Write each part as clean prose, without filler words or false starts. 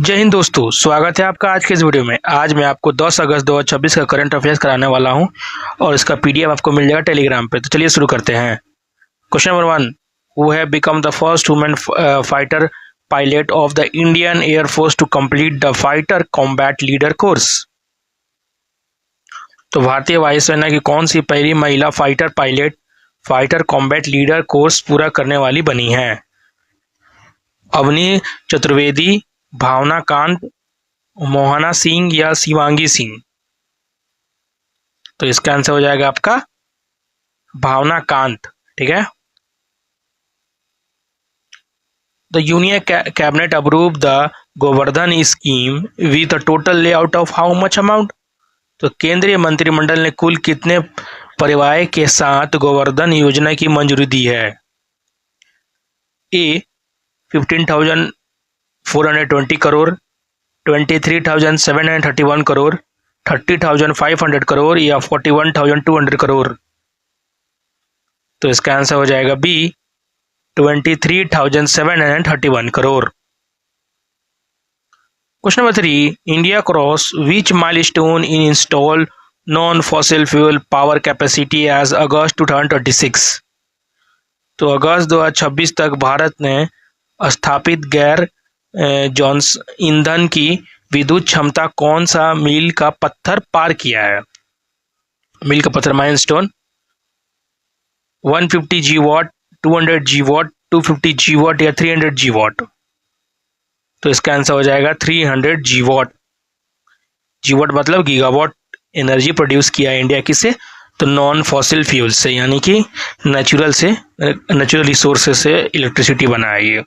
जय हिंद दोस्तों, स्वागत है आपका आज के इस वीडियो में। आज मैं आपको 10 अगस्त 2026 का करंट अफेयर्स कराने वाला हूं और इसका पीडीएफ आपको मिल जाएगा टेलीग्राम पे। तो चलिए शुरू करते हैं। Question number 1, who have become the first women fighter pilot of the Indian air force to complete the fighter combat leader course. तो भारतीय वायुसेना की कौन सी पहली महिला fighter pilot fighter combat leader course पूरा करने वाली बनी है? अवनी चतुर्वेदी, भावना कांत, मोहना सिंह या शिवांगी सिंह? तो इसका आंसर हो जाएगा आपका भावना कांत। ठीक है। The union cabinet approve the Govardhan scheme with a total layout of how much amount. तो केंद्रीय मंत्रिमंडल ने कुल कितने परिव्यय के साथ गोवर्धन योजना की मंजूरी दी है? ए 15,420 करोड़, 23,731 करोड़, 30,500 करोड़ या 41,200 करोड़? तो इसका आंसर हो जाएगा B 23,731 crore. Question number 3, India cross which milestone in install non fossil fuel power capacity as August 2026। तो अगस्त 2026 तक भारत ने स्थापित गैर जॉन्स ईंधन की विद्युत क्षमता कौन सा मील का पत्थर पार किया है? मील का पत्थर milestone 150 G watt, 200 G watt, 250 G watt या 300 जी वॉट? तो इसका आंसर हो जाएगा 300 जी वॉट। जी वॉट मतलब गीगावाट एनर्जी प्रोड्यूस किया है इंडिया किससे? तो नॉन फॉसिल फ्यूल से, यानी कि नेचुरल रिसोर्सेज से इलेक्ट्रिसिटी बना है ये।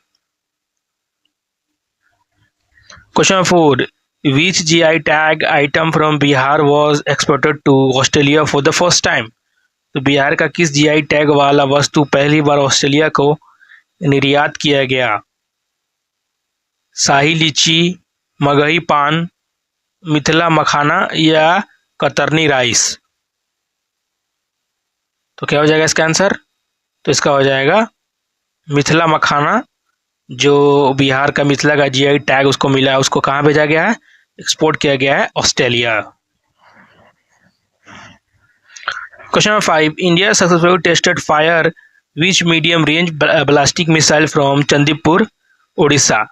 Question number 4, which GI tag item from Bihar was exported to Australia for the first time। तो बिहार का किस जीआई टैग वाला वस्तु पहली बार ऑस्ट्रेलिया को निर्यात किया गया? शाही लीची, मगही पान, मिथिला मखाना या कतरनी राइस? तो क्या हो जाएगा इसका आंसर? तो इसका हो जाएगा मिथिला मखाना। जो बिहार का मिथिला का जीआई टैग उसको मिला है, उसको कहाँ भेजा गया है? एक्सपोर्ट किया गया है Australia. Question number 5, India successfully tested fire which medium range ballistic missile from Chandipur Orissa.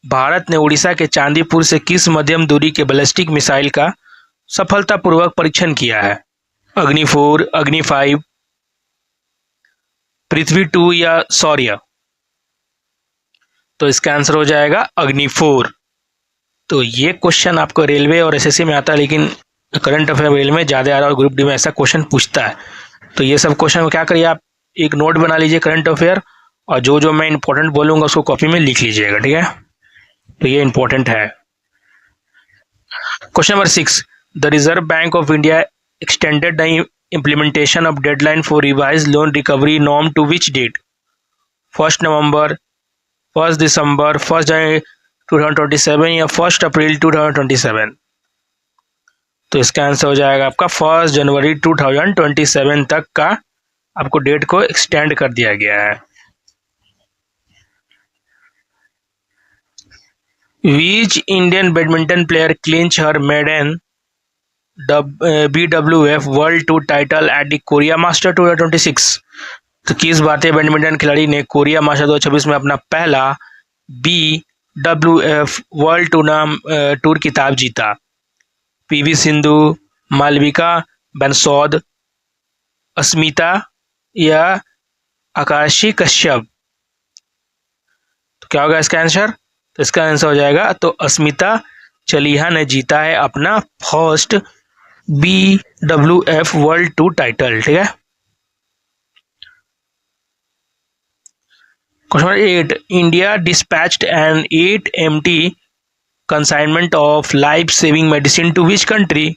Bharat ने उड़ीसा के चांदीपुर से किस मध्यम दूरी के बैलिस्टिक मिसाइल का सफलतापूर्वक परीक्षण किया है? अग्नि 4, अग्नि 5, पृथ्वी 2 या शौर्य? तो इसका आंसर हो जाएगा अग्नि 4। तो ये क्वेश्चन आपको रेलवे और एसएससी में आता है, लेकिन करंट अफेयर रेलवे में ज़्यादा आ रहा है और ग्रुप डी में ऐसा क्वेश्चन पूछता है। तो ये सब क्वेश्चन क्या करिए, आप एक नोट बना लीजिए करंट अफेयर, और जो जो मैं इंपॉर्टेंट बोलूंगा उसको कॉपी में लिख लीजिएगा। ठीक है, तो ये इंपॉर्टेंट है। Question number 6, the reserve bank of India extended the implementation of deadline for revised loan recovery norm to which date? 1 नवंबर, 1 दिसंबर, 1 जनवरी 2027 या 1 अप्रैल 2027? तो इसका आंसर हो जाएगा आपका 1 जनवरी 2027 तक का आपको डेट को एक्सटेंड कर दिया गया है। Which Indian badminton player clinch her maiden BWF world tour title at the Korea master 2026? तो किस भारतीय बैडमिंटन खिलाड़ी ने कोरिया मास्टर 2026 में अपना पहला BWF वर्ल्ड टूर खिताब जीता? पीवी सिंधु, मालविका बंसोद, अस्मिता या आकाशी कश्यप? तो क्या होगा इसका आंसर? तो इसका आंसर हो जाएगा तो अस्मिता चलिहा ने जीता है अपना first BWF world tour title. ठीक है। Question number 8, India dispatched an 8 MT consignment of life saving medicine to which country?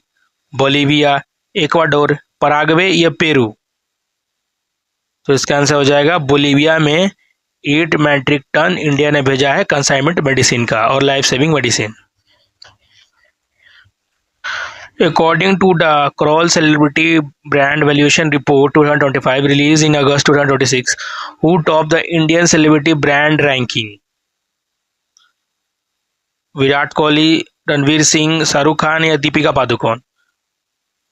Bolivia, Ecuador, Paraguay या पेरू? तो इसका आंसर हो जाएगा बोलिविया में 8 मैट्रिक टन इंडिया ने भेजा है कंसाइनमेंट मेडिसिन का और life saving medicine. According to the Kroll Celebrity Brand Valuation Report 2025 released in August 2026, who topped the Indian celebrity brand ranking? Virat Kohli, Ranveer Singh, Shahrukh Khan या दीपिका पादुकोण?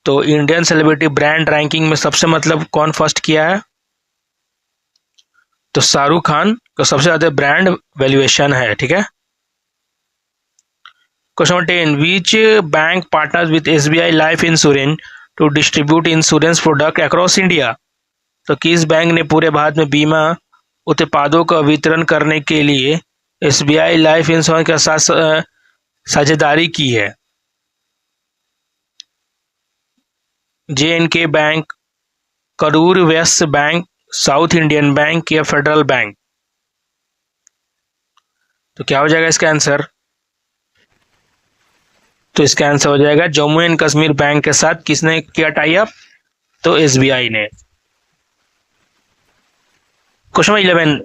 तो इंडियन सेलिब्रिटी ब्रांड रैंकिंग में सबसे मतलब कौन फर्स्ट किया है? तो शाहरुख खान को सबसे ज्यादा ब्रांड वैल्यूएशन है, ठीक है। Question number 10, which bank partners with SBI life insurance to distribute insurance product across India? तो किस बैंक ने पूरे भारत में बीमा उत्पादों का वितरण करने के लिए एसबीआई लाइफ इंश्योरेंस के साथ साझेदारी की है? जे&के bank, Karur Vysya bank, south Indian bank या फेडरल बैंक? तो क्या हो जाएगा इसका आंसर? तो इसका आंसर हो जाएगा जम्मू एंड कश्मीर बैंक के साथ किसने किया टाई अप? तो एसबीआई ने। Question 11,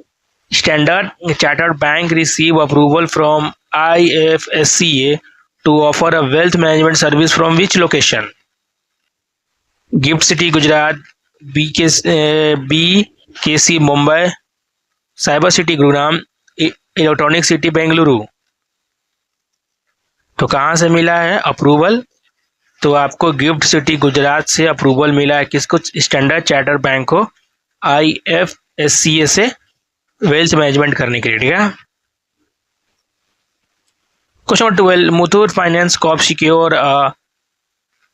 standard chartered bank receive approval from IFSCA to offer a wealth management service from which location? Gift city Gujarat, BKC Mumbai, cyber city Gurugram, electronic city Bengaluru? तो कहाँ से मिला है अप्रूवल? तो आपको गिफ्ट सिटी गुजरात से अप्रूवल मिला है। किसको? स्टैंडर्ड चार्टर बैंक को IFSCA से वेल्थ मैनेजमेंट करने के लिए, ठीक है। Question number 12, Muthoot finance corp secure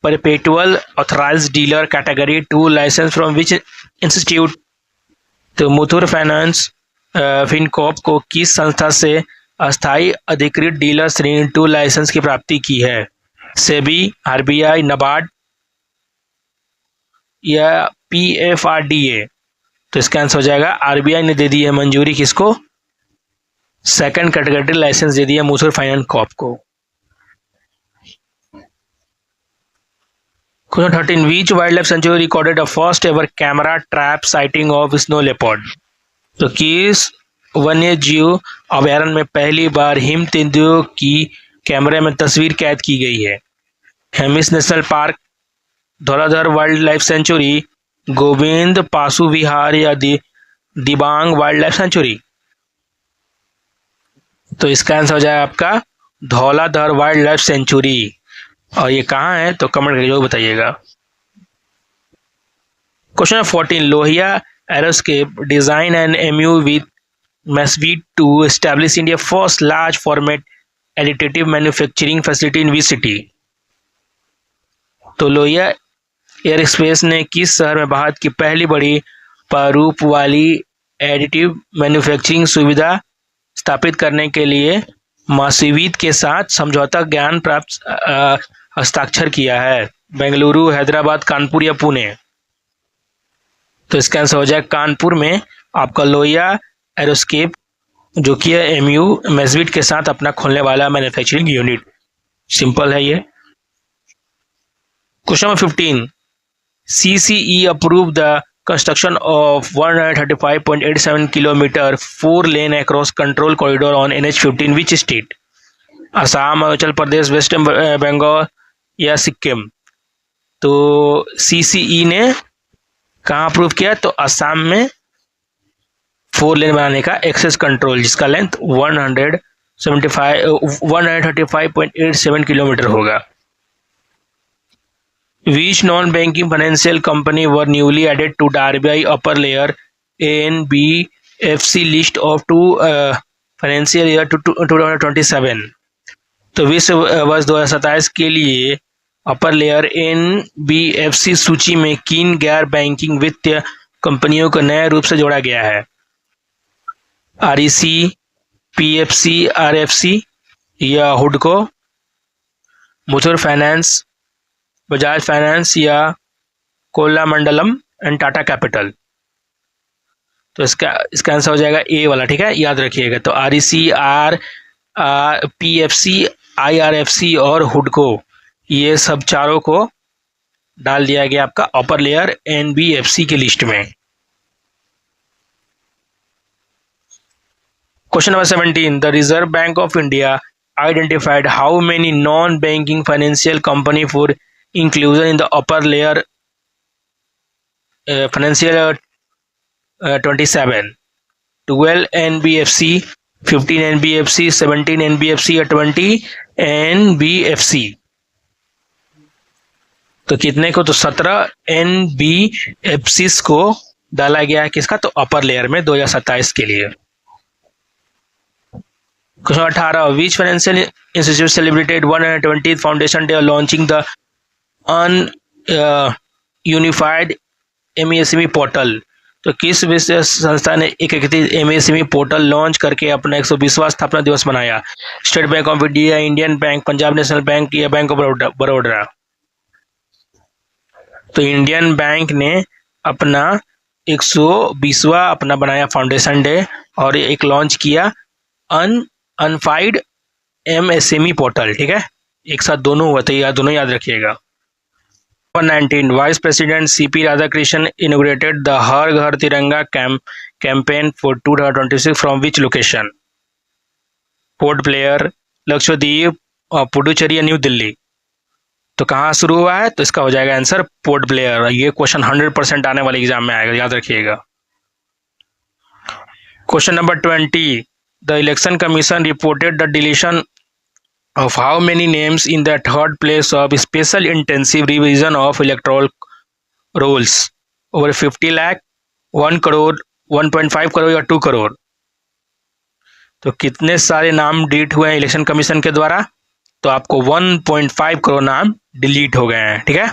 perpetual authorised dealer category 2 license from which institute? तो मुथूट फाइनेंस फिनकॉर्प को किस संस्था से अस्थायी अधिकृत डीलर श्रेणी 2 लाइसेंस की प्राप्ति की है? सेबी, RBI, नाबार्ड या PFRDA? तो इसका आंसर हो जाएगा RBI ने दे दी है मंजूरी किसको? सेकंड कैटेगरी लाइसेंस दे दिया मुथूट फाइनेंस कॉर्प को। Question 13, which wildlife sanctuary recorded a first ever camera trap sighting of snow leopard? तो किस वन्य जीव अभयारण्य में पहली बार हिम तेंदुओं की कैमरे में तस्वीर कैद की गई है? Hemis national park, Dhauladhar wildlife sanctuary, Govind Pashu Vihar या दिबांग वाइल्ड लाइफ सेंचुरी? तो इसका आंसर हो जाएगा आपका धौलाधर वाइल्ड लाइफ सेंचुरी। और ये कहाँ है? तो कमेंट करके जरूर बताइएगा। Question 14, Lohia aerospace design and MU विथ Masvit to establish India's first large format additive manufacturing facility in which city? तो लोहिया एयरस्पेस ने किस शहर में भारत की पहली बड़ी प्रारूप वाली एडिटिव मैन्युफैक्चरिंग सुविधा स्थापित करने के लिए मासिवित के साथ समझौता ज्ञान प्राप्त हस्ताक्षर किया है? बेंगलुरु, हैदराबाद, कानपुर या पुणे? तो इसका आंसर हो जाएगा कानपुर में आपका लोहिया एरोस्केप जो कि है MU मैस्विट के साथ अपना खोलने वाला मैन्युफैक्चरिंग यूनिट। सिंपल है ये। Question number 15, CCE approve the construction of 135.87 kilometre 4 lane across control corridor on NH15 which state? Assam, Arunachal Pradesh, West Bengal या सिक्किम? तो CCE ने कहाँ अप्रूव किया? तो असम में 4 लेन बनाने का एक्सेस कंट्रोल जिसका लेंथ 135.87 किलोमीटर होगा। Which non-banking financial company were newly added to the RBI upper layer NBFC list of financial year 2027? तो विश्व वर्ष 2027 के लिए अपर लेयर NBFC सूची में किन गैर बैंकिंग वित्तीय कंपनियों को नए रूप से जोड़ा गया है? REC, PFC, RFC या हुडको, मुथूट फाइनेंस, बजाज फाइनेंस या कोलामंडलम एंड टाटा कैपिटल? तो इसका आंसर हो जाएगा A वाला, ठीक है, याद रखिएगा। तो REC, PFC, IRFC और हुडको ये सब चारों को डाल दिया गया आपका अपर लेयर NBFC की लिस्ट में। Question number 17, the Reserve Bank of India identified how many non-banking financial company for inclusion in the upper layer financial 27? 12 NBFC, 15 NBFC, 17 NBFC या 20 NBFC? तो कितने को? तो 17 NBFCs को डाला गया है किसका? तो अपर लेयर में 2027 के लिए। Question 18, which financial institute celebrated 120th foundation day launching the unified MSME portal? तो किस विशेष संस्था ने एकीकृत MSME पोर्टल लॉन्च करके अपना 120वां स्थापना दिवस मनाया? State bank of India, Indian bank, Punjab national bank या बैंक ऑफ बड़ौदा? तो इंडियन बैंक ने अपना 120वां अपना बनाया फाउंडेशन डे और एक लॉन्च किया अनफाइड MSME पोर्टल। ठीक है, एक साथ दोनों हुआ, तो यह दोनों याद रखिएगा। 19, vice president CP Radhakrishnan inaugurated the Har Ghar Tiranga campaign for 2026 from which location? Port Blair, Lakshadweep, Puducherry या न्यू दिल्ली? तो कहाँ शुरू हुआ है? तो इसका हो जाएगा आंसर पोर्ट ब्लेयर। ये क्वेश्चन 100% आने वाले एग्जाम में आएगा, याद रखिएगा। Question number 20, the election commission reported the deletion of how many names in the third place of special intensive revision of electoral rolls? Over 50 lakh, 1 crore, 1.5 crore या 2 करोड़? तो कितने सारे नाम डिलीट हुए हैं इलेक्शन कमीशन के द्वारा? तो आपको 1.5 करोड़ नाम डिलीट हो गए हैं। ठीक है,